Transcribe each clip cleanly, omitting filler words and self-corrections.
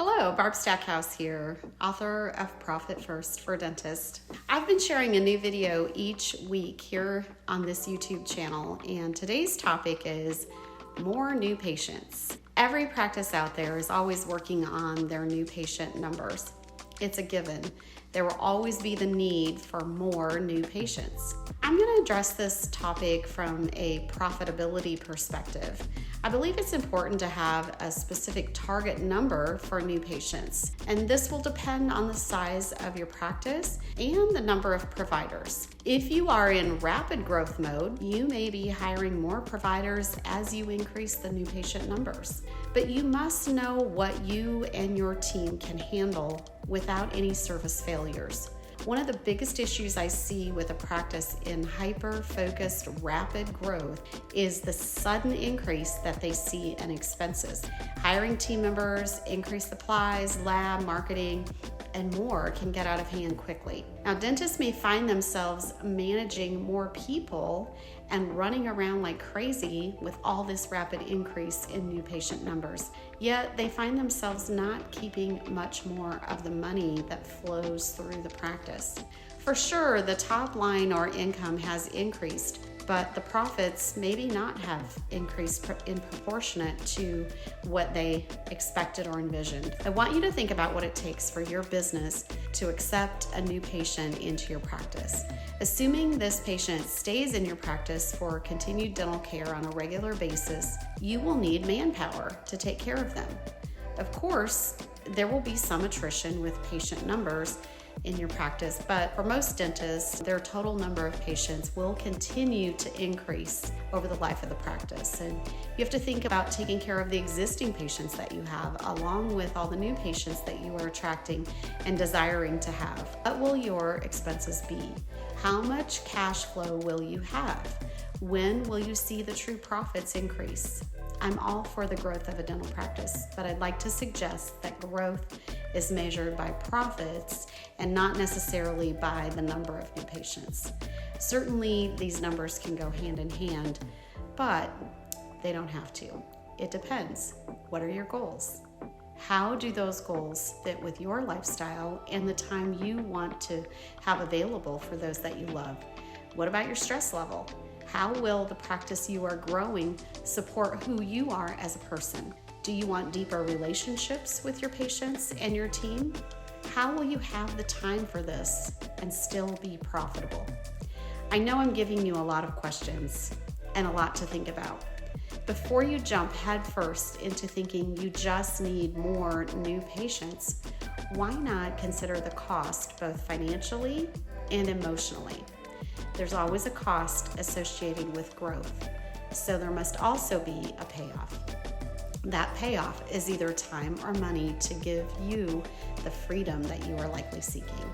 Hello, Barb Stackhouse here, author of Profit First for Dentists. I've been sharing a new video each week here on this YouTube channel, and today's topic is more new patients. Every practice out there is always working on their new patient numbers. It's a given. There will always be the need for more new patients. I'm going to address this topic from a profitability perspective. I believe it's important to have a specific target number for new patients, and this will depend on the size of your practice and the number of providers. If you are in rapid growth mode, you may be hiring more providers as you increase the new patient numbers. But you must know what you and your team can handle without any service failures. One of the biggest issues I see with a practice in hyper-focused rapid growth is the sudden increase that they see in expenses. Hiring team members, increased supplies, lab, marketing, and more can get out of hand quickly. Now, dentists may find themselves managing more people and running around like crazy with all this rapid increase in new patient numbers. Yet they find themselves not keeping much more of the money that flows through the practice. For sure, the top line or income has increased, but the profits maybe not have increased in proportionate to what they expected or envisioned. I want you to think about what it takes for your business to accept a new patient into your practice. Assuming this patient stays in your practice for continued dental care on a regular basis, you will need manpower to take care of them. Of course, there will be some attrition with patient numbers in your practice, but for most dentists, their total number of patients will continue to increase over the life of the practice. And you have to think about taking care of the existing patients that you have, along with all the new patients that you are attracting and desiring to have. What will your expenses be? How much cash flow will you have? When will you see the true profits increase? I'm all for the growth of a dental practice, but I'd like to suggest that growth is measured by profits and not necessarily by the number of new patients. Certainly, these numbers can go hand in hand, but they don't have to. It depends. What are your goals? How do those goals fit with your lifestyle and the time you want to have available for those that you love? What about your stress level? How will the practice you are growing support who you are as a person? Do you want deeper relationships with your patients and your team? How will you have the time for this and still be profitable? I know I'm giving you a lot of questions and a lot to think about. Before you jump headfirst into thinking you just need more new patients, why not consider the cost both financially and emotionally? There's always a cost associated with growth, so there must also be a payoff. That payoff is either time or money to give you the freedom that you are likely seeking.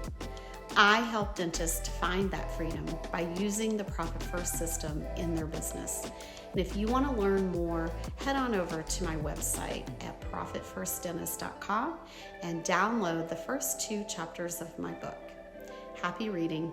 I help dentists find that freedom by using the Profit First system in their business. And if you want to learn more, head on over to my website at profitfirstdentist.com and download the first 2 chapters of my book. Happy reading.